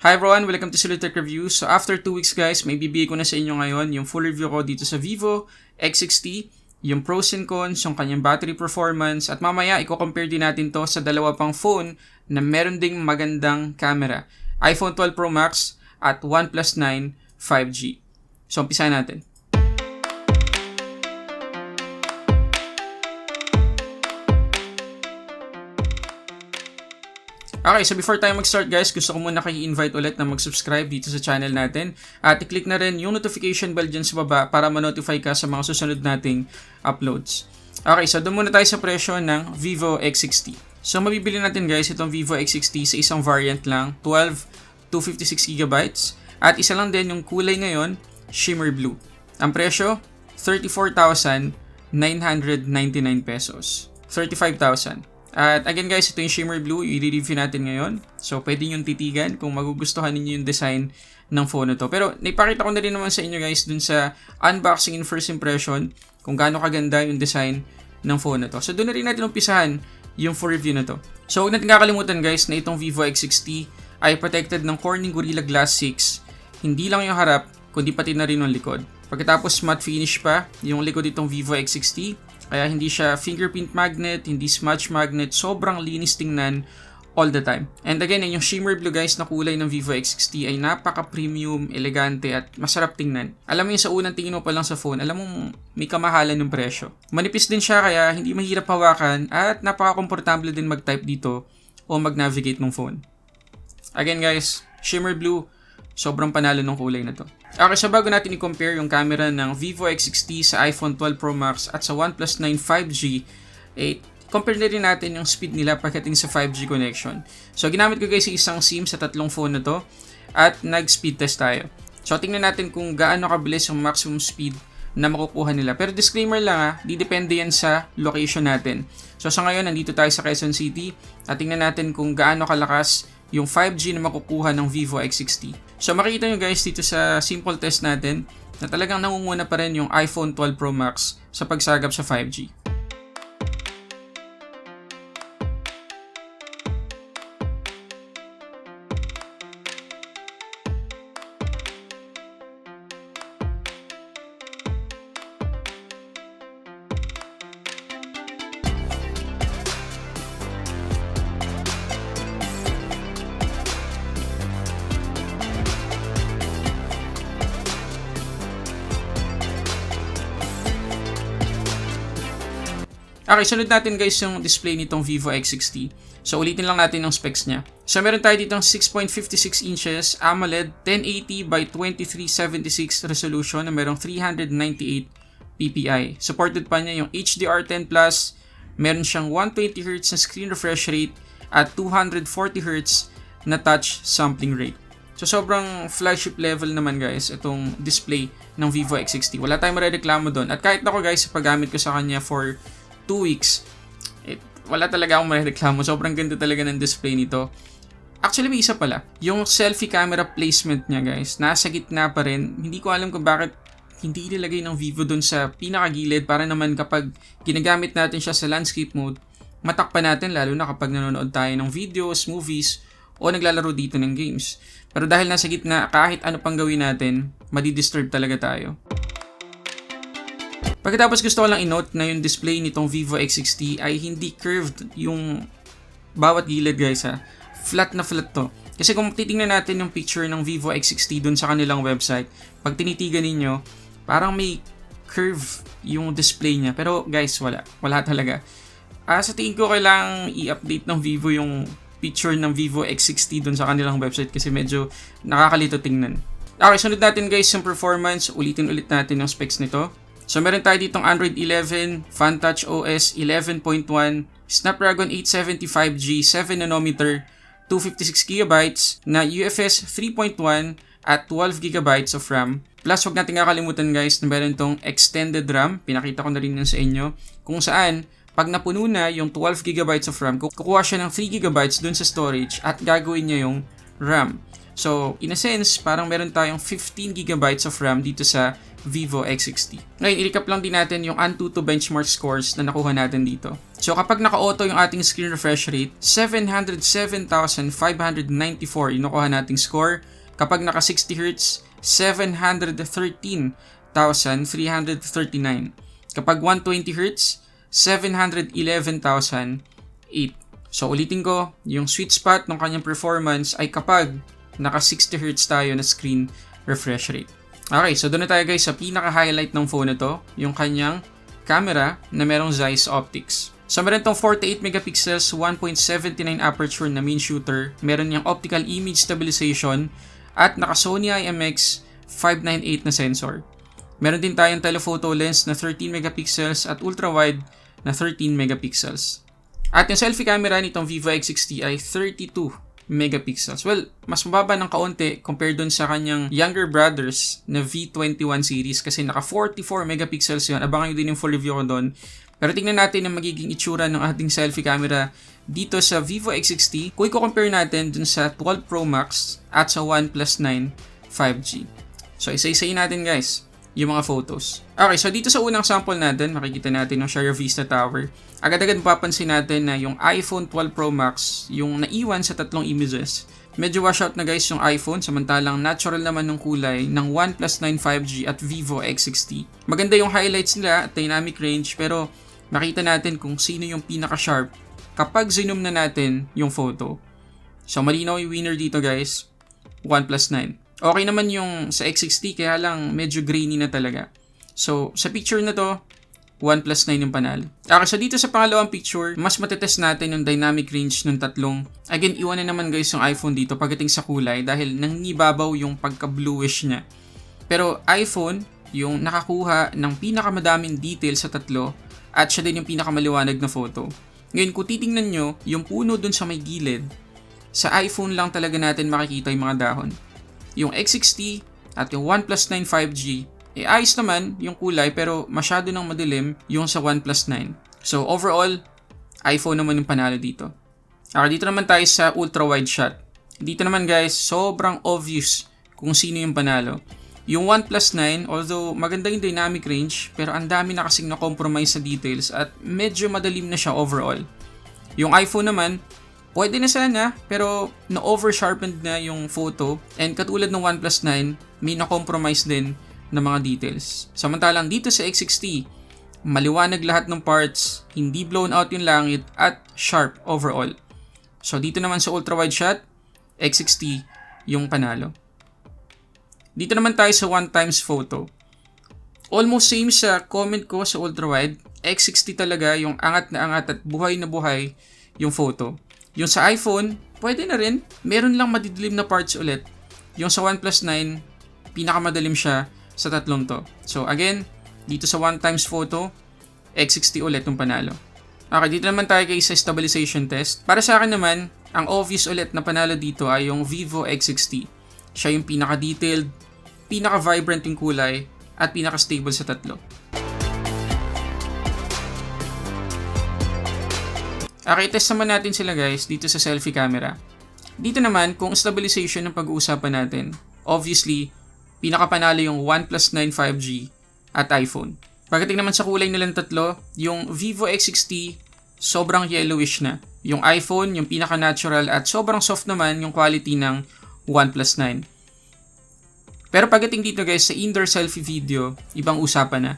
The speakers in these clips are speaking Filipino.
Hi everyone! Welcome to Sulit Review. So after 2 weeks guys, may bibigay ko na sa inyo ngayon yung full review ko dito sa Vivo X60, yung pros and cons, yung kanyang battery performance, at mamaya i-compare din natin to sa dalawa pang phone na meron ding magandang camera. iPhone 12 Pro Max at OnePlus 9 5G. So umpisahan natin. Okay, so before tayo mag-start guys, gusto ko muna kayo i-invite ulit na mag-subscribe dito sa channel natin at i-click na rin yung notification bell dyan sa baba para ma-notify ka sa mga susunod nating uploads. Okay, so doon muna tayo sa presyo ng Vivo X60. So mabibili natin guys itong Vivo X60 sa isang variant lang, 12 256GB, at isa lang din yung kulay ngayon, shimmer blue. Ang presyo, 34,999 pesos. 35,000. At again guys, ito yung shimmer blue, i-review natin ngayon. So pwede nyo titigan kung magugustuhan niyo yung design ng phone na to. Pero naipakita ko na rin naman sa inyo guys dun sa unboxing and first impression kung gaano kaganda yung design ng phone na to. So doon na rin natin umpisahan yung full review na to. So huwag natin kakalimutan guys na itong Vivo X60 ay protected ng Corning Gorilla Glass 6. Hindi lang yung harap, kundi pati na rin yung likod. Pagkatapos matte finish pa yung likod itong Vivo X60. Kaya hindi siya fingerprint magnet, hindi smudge magnet, sobrang linis tingnan all the time. And again, yung shimmer blue guys na kulay ng Vivo X60 ay napaka-premium, elegante at masarap tingnan. Alam mo yung sa unang tingin mo pa lang sa phone, alam mo may kamahalan ng presyo. Manipis din siya kaya hindi mahirap hawakan at napaka-komportable din mag-type dito o mag-navigate ng phone. Again guys, shimmer blue, sobrang panalo ng kulay na to. Okay, so bago natin i-compare yung camera ng Vivo X60 sa iPhone 12 Pro Max at sa OnePlus 9 5G, compare na rin natin yung speed nila pagdating sa 5G connection. So ginamit ko guys yung isang SIM sa tatlong phone na to at nag-speed test tayo. So tingnan natin kung gaano kabilis yung maximum speed na makukuha nila. Pero disclaimer lang di depende yan sa location natin. So sa ngayon, nandito tayo sa Quezon City at tingnan natin kung gaano kalakas yung 5G na makukuha ng Vivo X60. So makikita nyo guys dito sa simple test natin na talagang nangunguna pa rin yung iPhone 12 Pro Max sa pagsagap sa 5G. Okay, sunod natin guys yung display nitong Vivo X60. So ulitin lang natin yung specs niya. So meron tayo ditong 6.56 inches AMOLED 1080 by 2376 resolution na merong 398 ppi. Supported pa niya yung HDR10+, meron siyang 120Hz na screen refresh rate at 240Hz na touch sampling rate. So sobrang flagship level naman guys itong display ng Vivo X60. Wala tayong marereklamo doon. At kahit ako guys, sa paggamit ko sa kanya for 2 weeks, wala talaga akong marereklamo. Sobrang ganda talaga ng display nito. Actually, may isa pala. Yung selfie camera placement niya guys, nasa gitna pa rin. Hindi ko alam kung bakit hindi nilagay ng Vivo dun sa pinakagilid para naman kapag ginagamit natin siya sa landscape mode, matakpan natin lalo na kapag nanonood tayo ng videos, movies, o naglalaro dito ng games. Pero dahil nasa gitna, kahit ano pang gawin natin, madidisturb talaga tayo. Pagkatapos gusto ko lang i-note na yung display nitong Vivo X60 ay hindi curved yung bawat gilid guys ha. Flat na flat to. Kasi kung titingnan natin yung picture ng Vivo X60 dun sa kanilang website, pag tinitigan ninyo, parang may curve yung display niya. Pero guys, wala talaga. Sa tingin ko kailangang i-update ng Vivo yung picture ng Vivo X60 dun sa kanilang website kasi medyo nakakalito tingnan. Okay, sunod natin guys yung performance. Ulitin natin yung specs nito. So meron tayo ditong Android 11, FunTouch OS 11.1, Snapdragon 875G 7nm, 256GB na UFS 3.1 at 12GB of RAM. Plus huwag natin kakalimutan guys na meron tong extended RAM, pinakita ko na rin yun sa inyo, kung saan pag napuno na yung 12GB of RAM, kukuha siya ng 3GB dun sa storage at gagawin niya yung RAM. So in a sense, parang meron tayong 15GB of RAM dito sa Vivo X60. Ngayon, i-recap lang din natin yung Antutu benchmark scores na nakuha natin dito. So kapag naka-auto yung ating screen refresh rate, 707,594 yung nakuha nating score. Kapag naka 60Hz, 713,339. Kapag 120Hz, 711,008. So ulitin ko, yung sweet spot ng kanyang performance ay kapag naka 60Hz tayo na screen refresh rate. Okay, so doon na tayo guys sa pinaka-highlight ng phone na to, yung kanyang camera na merong Zeiss optics. So meron tong 48 megapixels, 1.79 aperture na main shooter, meron niyang optical image stabilization, at naka Sony IMX598 na sensor. Meron din tayong telephoto lens na 13 megapixels at ultra-wide na 13 megapixels. At yung selfie camera nitong Vivo X60 ay 32 megapixels. Well, mas mababa ng kaunti compared dun sa kanyang younger brothers na V21 series kasi naka 44 megapixels yun. Abangan nyo din yung full review ko doon. Pero tingnan natin ang magiging itsura ng ating selfie camera dito sa Vivo X60 kung i-compare natin dun sa 12 Pro Max at sa OnePlus 9 5G. So, isa-isayin natin guys yung mga photos. Okay, so dito sa unang sample natin, makikita natin yung Share Vista Tower. Agad-agad mapapansin natin na yung iPhone 12 Pro Max, yung naiwan sa tatlong images, medyo washout na guys yung iPhone, samantalang natural naman ng kulay ng OnePlus 9 5G at Vivo X60. Maganda yung highlights nila at dynamic range, pero makita natin kung sino yung pinaka-sharp kapag zoom na natin yung photo. So malinaw yung winner dito guys, OnePlus 9. Okay naman yung sa X60 kaya lang medyo grainy na talaga. So sa picture na to, OnePlus 9 yung panalo. Okay, so dito sa pangalawang picture, mas matetest natin yung dynamic range ng tatlong. Again, iwan na naman guys yung iPhone dito pagdating sa kulay dahil nangibabaw yung pagka-bluish niya. Pero iPhone, yung nakakuha ng pinakamadaming detail sa tatlo at siya din yung pinakamaliwanag na photo. Ngayon, kung titingnan nyo, yung puno dun sa may gilid, sa iPhone lang talaga natin makikita yung mga dahon. Yung X60 at yung OnePlus 9 5G, ayos naman yung kulay pero masyado nang madilim yung sa OnePlus 9. So overall, iPhone naman yung panalo dito. Okay, dito naman tayo sa ultra-wide shot. Dito naman guys, sobrang obvious kung sino yung panalo. Yung OnePlus 9, although maganda yung dynamic range, pero ang dami na kasing na-compromise sa details at medyo madalim na siya overall. Yung iPhone naman, pwede na sana, pero na-over-sharpened na yung photo. And katulad ng OnePlus 9, may na-compromise din na mga details. Samantalang dito sa X60, maliwanag lahat ng parts, hindi blown out yung langit, at sharp overall. So dito naman sa ultra-wide shot, X60 yung panalo. Dito naman tayo sa 1x photo. Almost same sa comment ko sa ultra-wide, X60 talaga yung angat na angat at buhay na buhay yung photo. Yung sa iPhone, pwede na rin. Meron lang madidilim na parts ulit. Yung sa OnePlus 9, pinakamadalim siya sa tatlong to. So again, dito sa 1x photo, X60 ulit yung panalo. Okay, dito naman tayo kay sa stabilization test. Para sa akin naman, ang obvious ulit na panalo dito ay yung Vivo X60. Siya yung pinaka-detailed, pinaka-vibrant yung kulay, at pinaka-stable sa tatlo. Okay, test naman natin sila guys dito sa selfie camera. Dito naman, kung stabilization ng pag-uusapan natin, obviously, pinakapanalo yung OnePlus 9 5G at iPhone. Pagdating naman sa kulay nilang tatlo, yung Vivo X60, sobrang yellowish na. Yung iPhone, yung pinaka-natural at sobrang soft naman yung quality ng OnePlus 9. Pero pagdating dito guys sa indoor selfie video, ibang usapan na.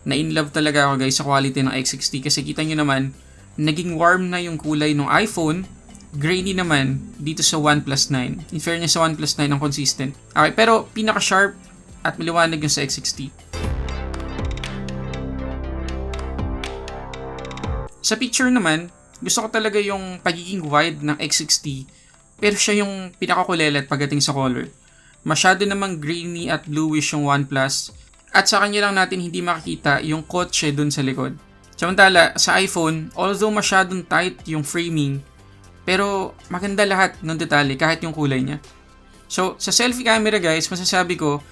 Na-inlove talaga ako guys sa quality ng X60 kasi kita nyo naman, naging warm na yung kulay ng iPhone, grainy naman dito sa OnePlus 9. In fairness sa OnePlus 9 ang consistent. Okay, pero pinaka-sharp at maliwanag yung sa X60. Sa picture naman, gusto ko talaga yung pagiging wide ng X60, pero siya yung pinakakulelat pagdating sa color. Masyado namang grainy at bluish yung OnePlus, at sa kanya lang natin hindi makikita yung kotse dun sa likod. Samantala, sa iPhone, although masyadong tight yung framing, pero maganda lahat ng detalye kahit yung kulay niya. So, sa selfie camera guys, masasabi ko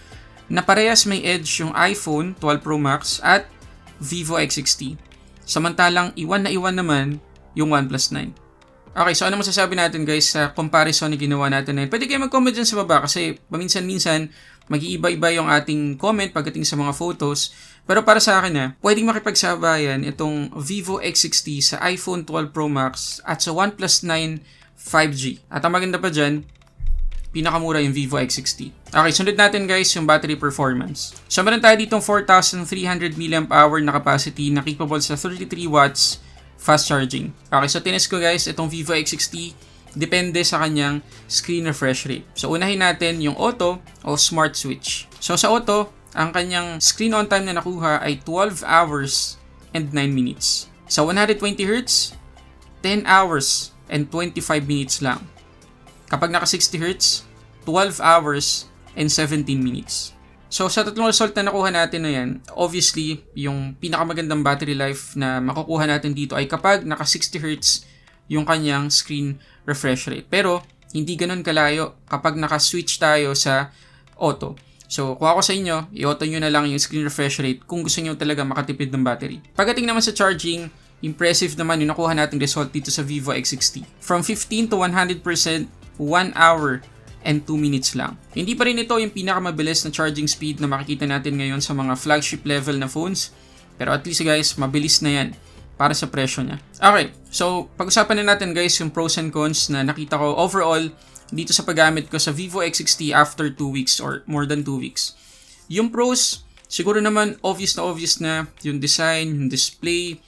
na parehas may edge yung iPhone 12 Pro Max at Vivo X60. Samantalang iwan na iwan naman yung OnePlus 9. Okay, so ano masasabi natin guys sa comparison na ginawa natin na yun? Pwede kayo mag-comment dyan sa baba kasi paminsan-minsan mag-iiba-iba yung ating comment pagdating sa mga photos. Pero para sa akin pwedeng makipagsabayan itong Vivo X60 sa iPhone 12 Pro Max at sa OnePlus 9 5G. At ang maganda pa dyan, pinakamura yung Vivo X60. Okay, sunod natin guys yung battery performance. So meron tayo ditong 4,300 mAh na capacity na capable sa 33 watts fast charging. Okay, so tinest ko guys itong Vivo X60 depende sa kanyang screen refresh rate. So unahin natin yung auto o smart switch. So sa auto, ang kanyang screen on time na nakuha ay 12 hours and 9 minutes. Sa 120Hz, 10 hours and 25 minutes lang. Kapag naka 60Hz, 12 hours and 17 minutes. So sa tatlong result na nakuha natin na yan, obviously, yung pinakamagandang battery life na makukuha natin dito ay kapag naka 60Hz yung kanyang screen refresh rate. Pero, hindi ganun kalayo kapag naka-switch tayo sa auto. So, kung ako sa inyo, i-auto nyo na lang yung screen refresh rate kung gusto nyo talaga makatipid ng battery. Pagdating naman sa charging, impressive naman yung nakuha nating result dito sa Vivo X60. From 15 to 100%, 1 hour and 2 minutes lang. Hindi pa rin ito yung pinakamabilis na charging speed na makikita natin ngayon sa mga flagship level na phones. Pero at least guys, mabilis na yan para sa presyo niya. Okay, so pag-usapan na natin guys yung pros and cons na nakita ko overall dito sa paggamit ko sa Vivo X60 after 2 weeks or more than 2 weeks. Yung pros, siguro naman obvious na yung design, yung display,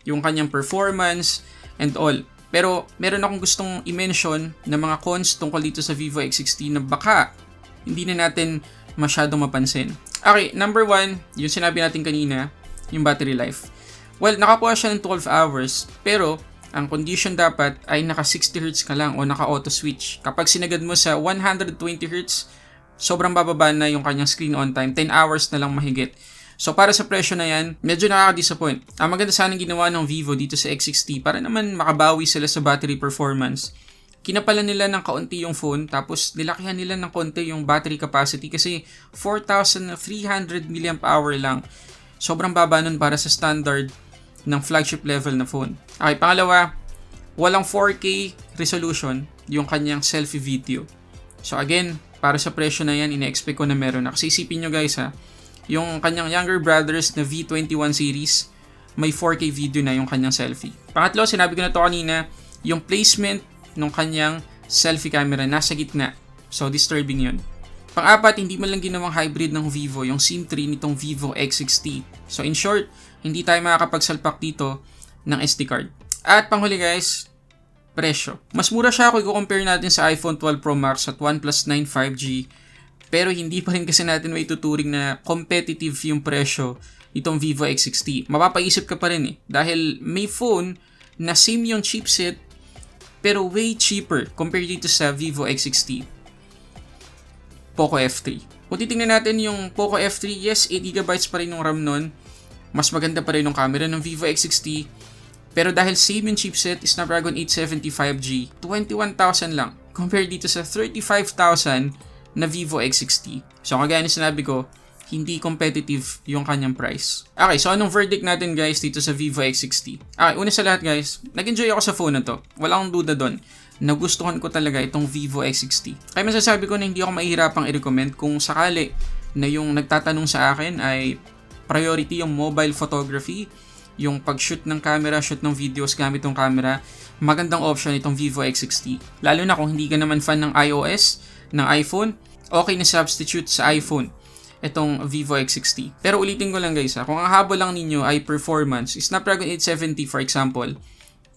yung kanyang performance, and all. Pero meron akong gustong i-mention na mga cons tungkol dito sa Vivo X60 na baka hindi na natin masyadong mapansin. Okay, number 1, yung sinabi natin kanina, yung battery life. Well, nakakuha siya ng 12 hours, pero ang condition dapat ay naka 60Hz ka lang o naka auto switch. Kapag sinagad mo sa 120Hz, sobrang bababa na yung kanyang screen on time, 10 hours na lang mahigit. So para sa presyo na yan, medyo nakaka-disappoint. Ang maganda sanang ginawa ng Vivo dito sa X60 para naman makabawi sila sa battery performance. Kinapalan nila ng kaunti yung phone tapos nilakihan nila ng konti yung battery capacity kasi 4,300 mAh lang. Sobrang baba nun para sa standard ng flagship level na phone. Okay, pangalawa, walang 4K resolution yung kanyang selfie video. So again, para sa presyo na yan, ina-expect ko na meron na. Kasi isipin nyo guys yung kanyang younger brothers na V21 series, may 4K video na yung kanyang selfie. Pangatlo, sinabi ko na to kanina, yung placement ng kanyang selfie camera nasa gitna. So, disturbing yun. Pang-apat, hindi man lang ginawang hybrid ng Vivo, yung SIM 3 nitong Vivo X60. So, in short, hindi tayo makakapagsalpak dito ng SD card. At panghuli guys, presyo. Mas mura siya kung i-compare natin sa iPhone 12 Pro Max at OnePlus 9 5G. Pero hindi pa rin kasi natin maituturing na competitive yung presyo itong Vivo X60. Mapapaisip ka pa rin dahil may phone na same yung chipset pero way cheaper compared dito sa Vivo X60. Poco F3. Kung titingnan natin yung Poco F3, yes, 8GB pa rin yung RAM nun. Mas maganda pa rin yung camera ng Vivo X60. Pero dahil same yung chipset, Snapdragon 870 5G, 21,000 lang compared dito sa 35,000 na Vivo X60. So, kagaya na sinabi ko, hindi competitive yung kanyang price. Okay, so anong verdict natin guys dito sa Vivo X60? Okay, una sa lahat guys, nag-enjoy ako sa phone na to. Wala akong duda doon. Nagustuhan ko talaga itong Vivo X60. Kaya masasabi ko na hindi ako mahihirapang i-recommend kung sakali na yung nagtatanong sa akin ay priority yung mobile photography, yung pag-shoot ng camera, shoot ng videos gamit ng camera, magandang option itong Vivo X60. Lalo na kung hindi ka naman fan ng iOS, ng iPhone, okay na substitute sa iPhone itong Vivo X60. Pero ulitin ko lang guys kung ang habol lang ninyo ay performance, Snapdragon 870 for example,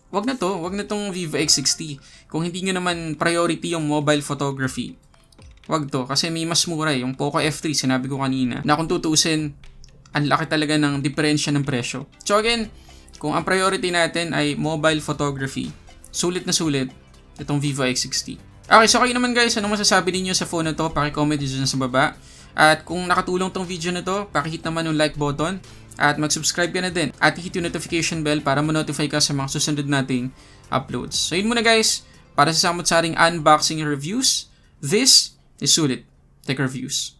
wag na tong Vivo X60. Kung hindi nyo naman priority yung mobile photography, wag to kasi may mas mura yung Poco F3 sinabi ko kanina na kung tutuusin, ang laki talaga ng diferensya ng presyo. So again, kung ang priority natin ay mobile photography, sulit na sulit itong Vivo X60. Okay, so kayo naman guys, anong masasabi niyo sa phone na to? Paki-comment dyan sa baba. At kung nakatulong tong video na to, paki-hit naman yung like button. At mag-subscribe ka na din. At hit yung notification bell para ma-notify ka sa mga susunod nating uploads. So yun muna guys, para sa samot-saring unboxing reviews, this is Sulit Tech Reviews.